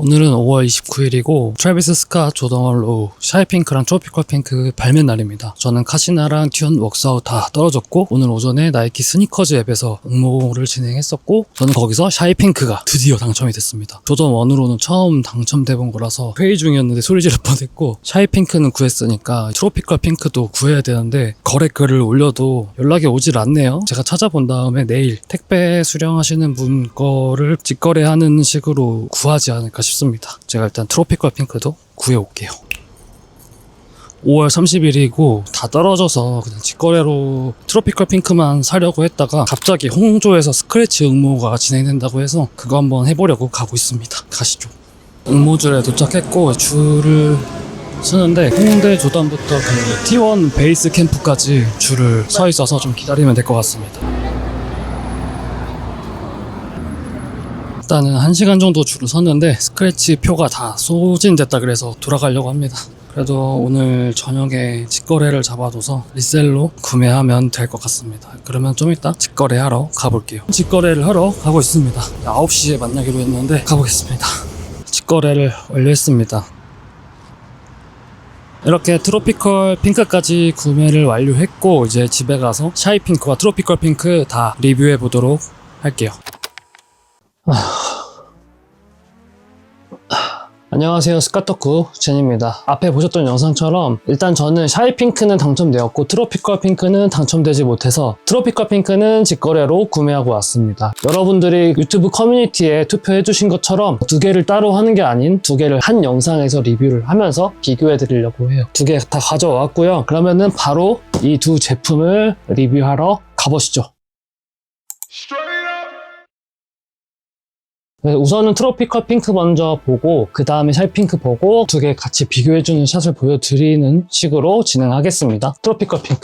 오늘은 5월 29일이고 트래비스 스캇, 조던 로우, 샤이핑크랑 트로피컬 핑크 발매 날입니다. 저는 카시나랑 튠, 웍스아웃 다 떨어졌고 오늘 오전에 나이키 스니커즈 앱에서 응모를 진행했었고 저는 거기서 샤이핑크가 드디어 당첨이 됐습니다. 조던 1으로는 처음 당첨돼본 거라서 회의 중이었는데 소리 지를 뻔했고 샤이핑크는 구했으니까 트로피컬 핑크도 구해야 되는데 거래글을 올려도 연락이 오질 않네요. 제가 찾아본 다음에 내일 택배 수령하시는 분 거를 직거래하는 식으로 구하지 않을까 싶습니다. 제가 일단 트로피컬 핑크도 구해올게요. 5월 30일이고 다 떨어져서 그냥 직거래로 트로피컬 핑크만 사려고 했다가 갑자기 홍조에서 스크래치 응모가 진행된다고 해서 그거 한번 해보려고 가고 있습니다. 가시죠. 응모줄에 도착했고 줄을 쓰는데 홍대 조던부터 그 T1 베이스 캠프까지 줄을 서 있어서 좀 기다리면 될 것 같습니다. 일단은 1시간 정도 줄을 섰는데 스크래치 표가 다 소진됐다 그래서 돌아가려고 합니다. 그래도 오늘 저녁에 직거래를 잡아둬서 리셀로 구매하면 될 것 같습니다. 그러면 좀 이따 직거래하러 가볼게요. 직거래를 하러 가고 있습니다. 9시에 만나기로 했는데 가보겠습니다. 직거래를 완료했습니다. 이렇게 트로피컬 핑크까지 구매를 완료했고 이제 집에 가서 샤이핑크와 트로피컬 핑크 다 리뷰해 보도록 할게요. 안녕하세요, 스카토쿠 제니입니다. 앞에 보셨던 영상처럼 일단 저는 샤이핑크는 당첨되었고 트로피컬 핑크는 당첨되지 못해서 트로피컬 핑크는 직거래로 구매하고 왔습니다. 여러분들이 유튜브 커뮤니티에 투표해 주신 것처럼 두 개를 따로 하는 게 아닌 두 개를 한 영상에서 리뷰를 하면서 비교해 드리려고 해요. 두 개 다 가져왔고요. 그러면은 바로 이 두 제품을 리뷰하러 가보시죠. 우선은 트로피컬 핑크 먼저 보고 그 다음에 샤이핑크 보고 두 개 같이 비교해주는 샷을 보여드리는 식으로 진행하겠습니다. 트로피컬 핑크.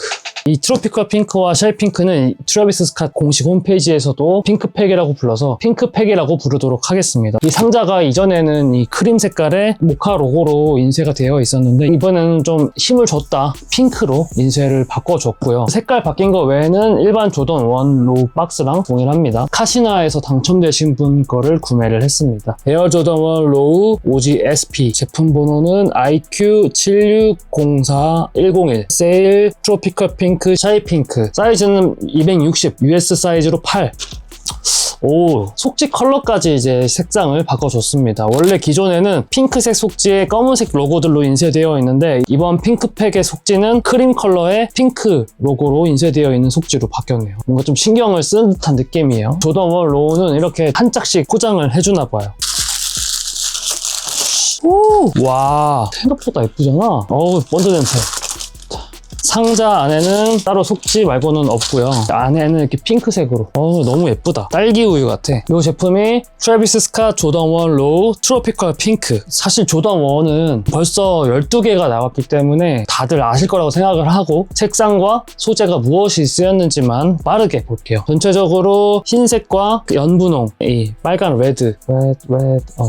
이 트로피컬 핑크와 샤이핑크는 트래비스 스캇 공식 홈페이지에서도 핑크팩이라고 불러서 핑크팩이라고 부르도록 하겠습니다. 이 상자가 이전에는 이 크림 색깔의 모카 로고로 인쇄가 되어 있었는데 이번에는 좀 힘을 줬다 핑크로 인쇄를 바꿔줬고요. 색깔 바뀐 거 외에는 일반 조던 1 로우 박스랑 동일합니다. 카시나에서 당첨되신 분 거를 구매를 했습니다. 에어 조던 1 로우 OG SP 제품 번호는 IQ7604101 세일 트로피컬 핑크 샤이핑크 사이즈는 260 US 사이즈로 8. 오, 속지 컬러까지 이제 색상을 바꿔줬습니다. 원래 기존에는 핑크색 속지에 검은색 로고들로 인쇄되어 있는데 이번 핑크팩의 속지는 크림 컬러의 핑크 로고로 인쇄되어 있는 속지로 바뀌었네요. 뭔가 좀 신경을 쓴 듯한 느낌이에요. 조던 1 로우는 이렇게 한 짝씩 포장을 해주나 봐요. 오, 와, 생각보다 예쁘잖아. 어우, 본드 냄새. 상자 안에는 따로 속지 말고는 없고요. 안에는 이렇게 핑크색으로 너무 예쁘다. 딸기 우유 같아. 이 제품이 트래비스 스캇 조던 1 로우 트로피컬 핑크. 사실 조던 1은 벌써 12개가 나왔기 때문에 다들 아실 거라고 생각을 하고 색상과 소재가 무엇이 쓰였는지만 빠르게 볼게요. 전체적으로 흰색과 연분홍, 이 빨간 레드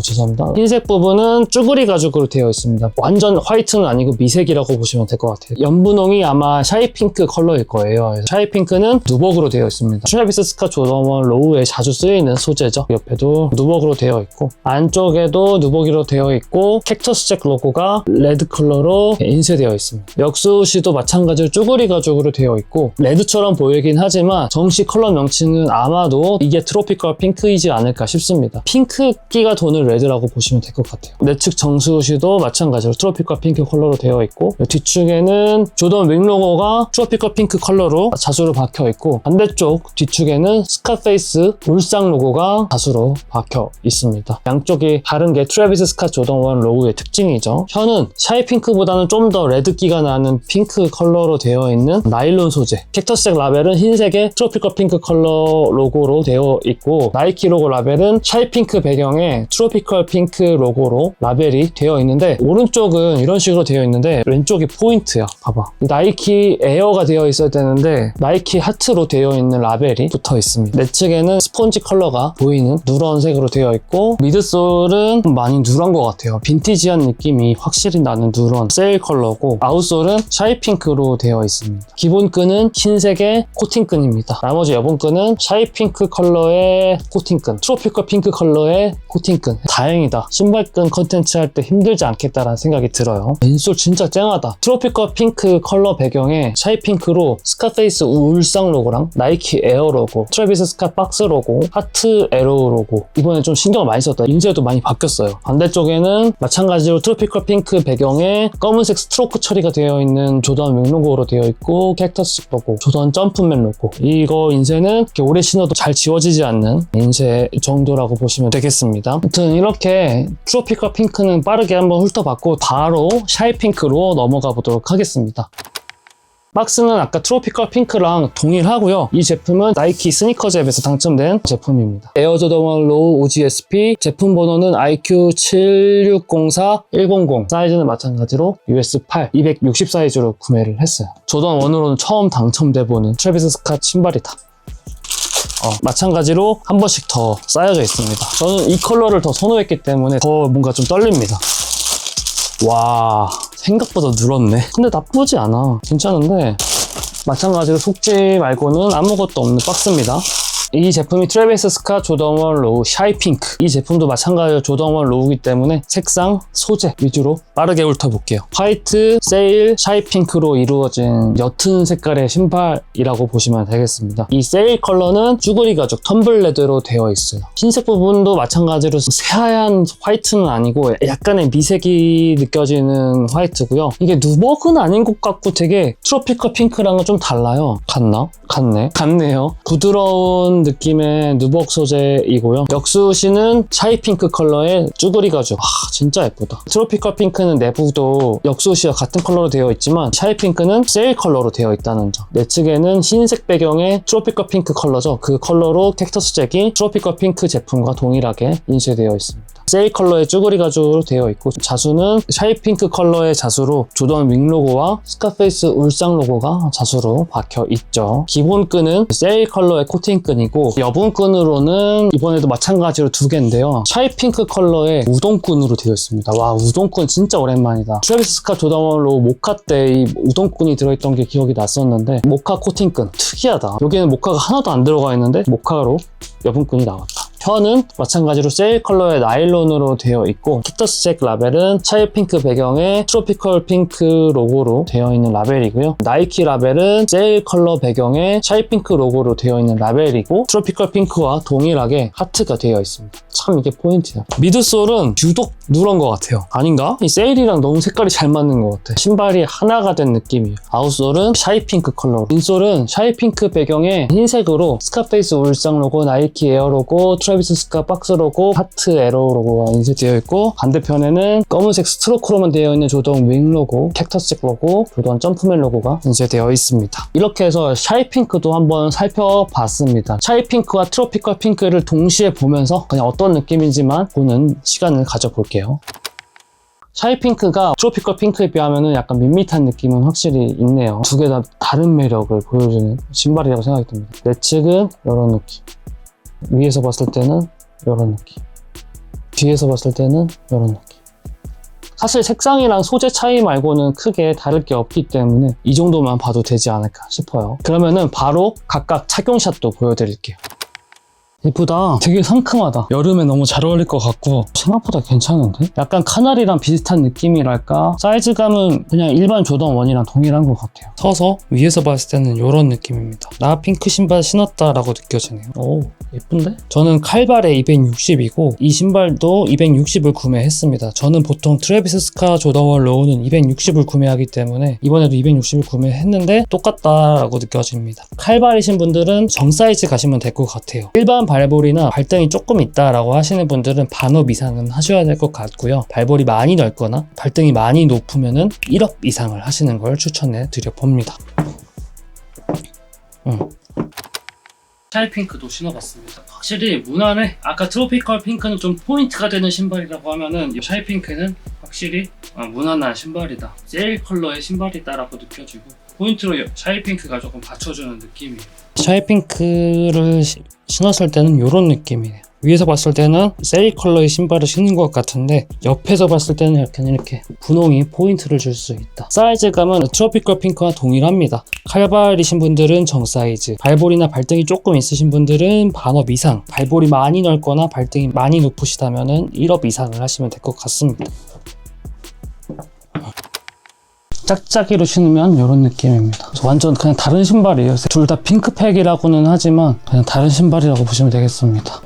죄송합니다. 흰색 부분은 쭈그리 가죽으로 되어 있습니다. 완전 화이트는 아니고 미색이라고 보시면 될 것 같아요. 연분홍이 아마 샤이핑크 컬러일 거예요. 샤이핑크는 누벅으로 되어 있습니다. 트래비스 스캇 조던 1 로우에 자주 쓰이는 소재죠. 옆에도 누벅으로 되어 있고 안쪽에도 누벅이로 되어 있고 캡터스잭 로고가 레드 컬러로 인쇄되어 있습니다. 역수시도 마찬가지로 쭈그리 가죽으로 되어 있고 레드처럼 보이긴 하지만 정식 컬러 명칭은 아마도 이게 트로피컬 핑크이지 않을까 싶습니다. 핑크기가 도는 레드라고 보시면 될 것 같아요. 내측 정수시도 마찬가지로 트로피컬 핑크 컬러로 되어 있고 뒤축에는 조던 윙 로고가 트로피컬 핑크 컬러로 자수로 박혀 있고 반대쪽 뒤축에는 스캇페이스 울상 로고가 자수로 박혀 있습니다. 양쪽이 다른 게 트래비스 스캇 조던 1 로우의 특징이죠. 혀는 샤이핑크보다는 좀 더 레드기가 나는 핑크 컬러로 되어 있는 나일론 소재. 캡터스잭 라벨은 흰색의 트로피컬 핑크 컬러 로고로 되어 있고 나이키 로고 라벨은 샤이핑크 배경에 트로피컬 핑크 로고로 라벨이 되어 있는데 오른쪽은 이런 식으로 되어 있는데 왼쪽이 포인트야. 봐봐. 나이키 나이키 에어가 되어 있어야 되는데 나이키 하트로 되어 있는 라벨이 붙어 있습니다. 내측에는 스폰지 컬러가 보이는 누런색으로 되어 있고 미드솔은 많이 누런 것 같아요. 빈티지한 느낌이 확실히 나는 누런 세일 컬러고 아웃솔은 샤이핑크로 되어 있습니다. 기본 끈은 흰색의 코팅끈입니다. 나머지 여분 끈은 샤이핑크 컬러의 코팅끈, 트로피컬 핑크 컬러의 코팅끈. 다행이다. 신발끈 컨텐츠 할 때 힘들지 않겠다라는 생각이 들어요. 인솔 진짜 쨍하다. 트로피컬 핑크 컬러 배경에 샤이핑크로 스카페이스 울상 로고랑 나이키 에어 로고, 트래비스 스캇 박스 로고, 하트 에로 로고. 이번에 좀 신경을 많이 썼다. 인쇄도 많이 바뀌었어요. 반대쪽에는 마찬가지로 트로피컬 핑크 배경에 검은색 스트로크 처리가 되어 있는 조던 윙 로고로 되어 있고 캡터스 로고, 조던 점프맨 로고. 이거 인쇄는 이렇게 오래 신어도 잘 지워지지 않는 인쇄 정도라고 보시면 되겠습니다. 아무튼 이렇게 트로피컬 핑크는 빠르게 한번 훑어봤고 바로 샤이핑크로 넘어가 보도록 하겠습니다. 박스는 아까 트로피컬 핑크랑 동일하고요. 이 제품은 나이키 스니커즈 앱에서 당첨된 제품입니다. 에어조던 로우 OGSP, 제품 번호는 IQ7604100, 사이즈는 마찬가지로 US8 260 사이즈로 구매를 했어요. 조던 1으로는 처음 당첨돼보는 트래비스 스캇 신발이다. 마찬가지로 한 번씩 더 쌓여져 있습니다. 저는 이 컬러를 더 선호했기 때문에 더 뭔가 좀 떨립니다. 와, 생각보다 늘었네. 근데 나쁘지 않아. 괜찮은데 마찬가지로 속지 말고는 아무것도 없는 박스입니다. 이 제품이 트래비스 스캇 조던 1 로우 샤이핑크. 이 제품도 마찬가지로 조던 1 로우이기 때문에 색상, 소재 위주로 빠르게 훑어볼게요. 화이트, 세일, 샤이핑크로 이루어진 옅은 색깔의 신발이라고 보시면 되겠습니다. 이 세일 컬러는 쭈그리 가죽 텀블레드로 되어 있어요. 흰색 부분도 마찬가지로 새하얀 화이트는 아니고 약간의 미색이 느껴지는 화이트고요. 이게 누벅은 아닌 것 같고 되게 트로피컬 핑크랑은 좀 달라요. 같나? 같네요. 부드러운 느낌의 누벅 소재이고요. 역수시는 샤이핑크 컬러의 쭈그리 가죽. 진짜 예쁘다. 트로피컬 핑크는 내부도 역수시와 같은 컬러로 되어 있지만 샤이핑크는 세일 컬러로 되어 있다는 점. 내측에는 흰색 배경의 트로피컬 핑크 컬러죠. 그 컬러로 캡터스 잭이 트로피컬 핑크 제품과 동일하게 인쇄되어 있습니다. 세일 컬러의 쭈그리 가죽으로 되어 있고 자수는 샤이핑크 컬러의 자수로 조던 윙 로고와 스카페이스 울상 로고가 자수로 박혀 있죠. 기본 끈은 세일 컬러의 코팅 끈이고 여분 끈으로는 이번에도 마찬가지로 두 개인데요. 샤이핑크 컬러의 우동끈으로 되어 있습니다. 와, 우동끈 진짜 오랜만이다. 트래비스 스캇 조던 1 로우 모카 때 이 우동끈이 들어있던 게 기억이 났었는데 모카 코팅 끈 특이하다. 여기는 모카가 하나도 안 들어가 있는데 모카로 여분끈이 나왔다. 혀는 마찬가지로 세일 컬러의 나일론으로 되어 있고 캡터스 잭 라벨은 샤이핑크 배경에 트로피컬 핑크 로고로 되어 있는 라벨이고요. 나이키 라벨은 세일 컬러 배경에 샤이핑크 로고로 되어 있는 라벨이고 트로피컬 핑크와 동일하게 하트가 되어 있습니다. 참 이게 포인트야. 미드솔은 유독 누런 것 같아요. 아닌가? 이 세일이랑 너무 색깔이 잘 맞는 것 같아. 신발이 하나가 된 느낌이에요. 아웃솔은 샤이핑크 컬러로, 인솔은 샤이핑크 배경에 흰색으로 스카페이스 울상 로고, 나이키 에어 로고, 트래비스 스캇 박스 로고, 하트 에로 로고가 인쇄되어 있고 반대편에는 검은색 스트로크로만 되어 있는 조던 윙 로고, 캡터스 잭 로고, 조던 점프맨 로고가 인쇄되어 있습니다. 이렇게 해서 샤이핑크도 한번 살펴봤습니다. 샤이핑크와 트로피컬 핑크를 동시에 보면서 그냥 어떤 느낌인지만 보는 시간을 가져볼게요. 샤이핑크가 트로피컬 핑크에 비하면 약간 밋밋한 느낌은 확실히 있네요. 두 개 다 다른 매력을 보여주는 신발이라고 생각이 듭니다. 내측은 이런 느낌, 위에서 봤을 때는 이런 느낌, 뒤에서 봤을 때는 이런 느낌. 사실 색상이랑 소재 차이 말고는 크게 다를 게 없기 때문에 이 정도만 봐도 되지 않을까 싶어요. 그러면은 바로 각각 착용샷도 보여드릴게요. 예쁘다. 되게 상큼하다. 여름에 너무 잘 어울릴 것 같고 생각보다 괜찮은데? 약간 카나리랑 비슷한 느낌이랄까? 사이즈감은 그냥 일반 조던 1이랑 동일한 것 같아요. 서서 위에서 봤을 때는 이런 느낌입니다. 나 핑크 신발 신었다라고 느껴지네요. 오, 예쁜데? 저는 칼발에 260이고 이 신발도 260을 구매했습니다. 저는 보통 트래비스 스캇 조던 1 로우는 260을 구매하기 때문에 이번에도 260을 구매했는데 똑같다라고 느껴집니다. 칼발이신 분들은 정 사이즈 가시면 될 것 같아요. 일반 발볼이나 발등이 조금 있다라고 하시는 분들은 반업 이상은 하셔야 될 것 같고요. 발볼이 많이 넓거나 발등이 많이 높으면은 1업 이상을 하시는 걸 추천해 드려 봅니다. 샤이핑크도 신어봤습니다. 확실히 무난해. 아까 트로피컬 핑크는 좀 포인트가 되는 신발이라고 하면은 이 샤이핑크는 확실히 무난한 신발이다. 세일 컬러의 신발이다라고 느껴지고 포인트로 샤이핑크가 조금 받쳐주는 느낌이에요. 샤이핑크를 신었을 때는 이런 느낌이에요. 위에서 봤을 때는 세일 컬러의 신발을 신는 것 같은데 옆에서 봤을 때는 이렇게 분홍이 포인트를 줄 수 있다. 사이즈감은 트로피컬 핑크와 동일합니다. 칼발이신 분들은 정 사이즈, 발볼이나 발등이 조금 있으신 분들은 반업 이상, 발볼이 많이 넓거나 발등이 많이 높으시다면 1업 이상을 하시면 될 것 같습니다. 짝짝이로 신으면 이런 느낌입니다. 완전 그냥 다른 신발이에요. 둘 다 핑크팩이라고는 하지만 그냥 다른 신발이라고 보시면 되겠습니다.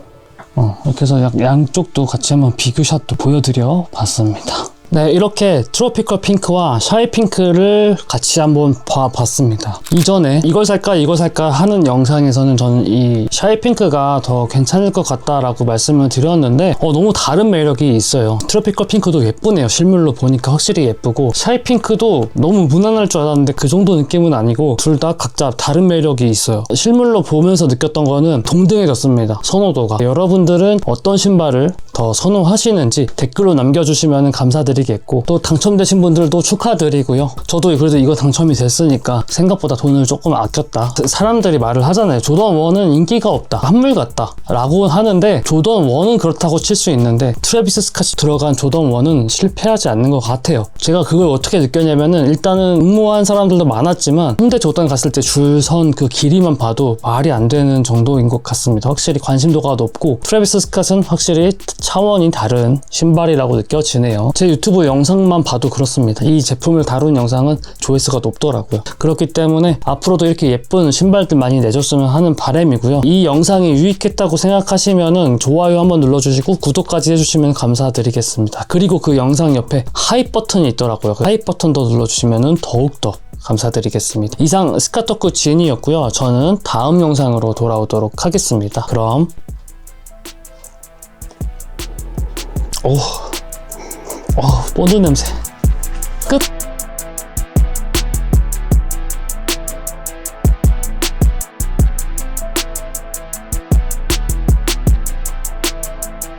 이렇게 해서 양쪽도 같이 한번 비교샷도 보여드려 봤습니다. 네, 이렇게 트로피컬 핑크와 샤이 핑크를 같이 한번 봐봤습니다. 이전에 이걸 살까 하는 영상에서는 저는 이 샤이 핑크가 더 괜찮을 것 같다라고 말씀을 드렸는데 너무 다른 매력이 있어요. 트로피컬 핑크도 예쁘네요. 실물로 보니까 확실히 예쁘고 샤이 핑크도 너무 무난할 줄 알았는데 그 정도 느낌은 아니고 둘 다 각자 다른 매력이 있어요. 실물로 보면서 느꼈던 거는 동등해졌습니다. 선호도가. 여러분들은 어떤 신발을 더 선호하시는지 댓글로 남겨주시면 감사드리겠습니다. 또 당첨되신 분들도 축하드리고요. 저도 그래도 이거 당첨이 됐으니까 생각보다 돈을 조금 아꼈다. 사람들이 말을 하잖아요. 조던 1은 인기가 없다. 한물 같다. 라고 하는데 조던 1은 그렇다고 칠 수 있는데 트래비스 스캇이 들어간 조던 1은 실패하지 않는 것 같아요. 제가 그걸 어떻게 느꼈냐면은 일단은 응모한 사람들도 많았지만 홍대 조던 갔을 때 줄 선 그 길이만 봐도 말이 안 되는 정도인 것 같습니다. 확실히 관심도가 높고 트래비스 스캇은 확실히 차원이 다른 신발이라고 느껴지네요. 제 유튜브 영상만 봐도 그렇습니다. 이 제품을 다룬 영상은 조회수가 높더라고요. 그렇기 때문에 앞으로도 이렇게 예쁜 신발들 많이 내줬으면 하는 바람이고요. 이 영상이 유익했다고 생각하시면은 좋아요 한번 눌러주시고 구독까지 해주시면 감사드리겠습니다. 그리고 그 영상 옆에 하이 버튼이 있더라고요. 그 하이 버튼도 눌러주시면은 더욱더 감사드리겠습니다. 이상 스카토크 진이었고요. 저는 다음 영상으로 돌아오도록 하겠습니다. 그럼 본드 냄새 끝!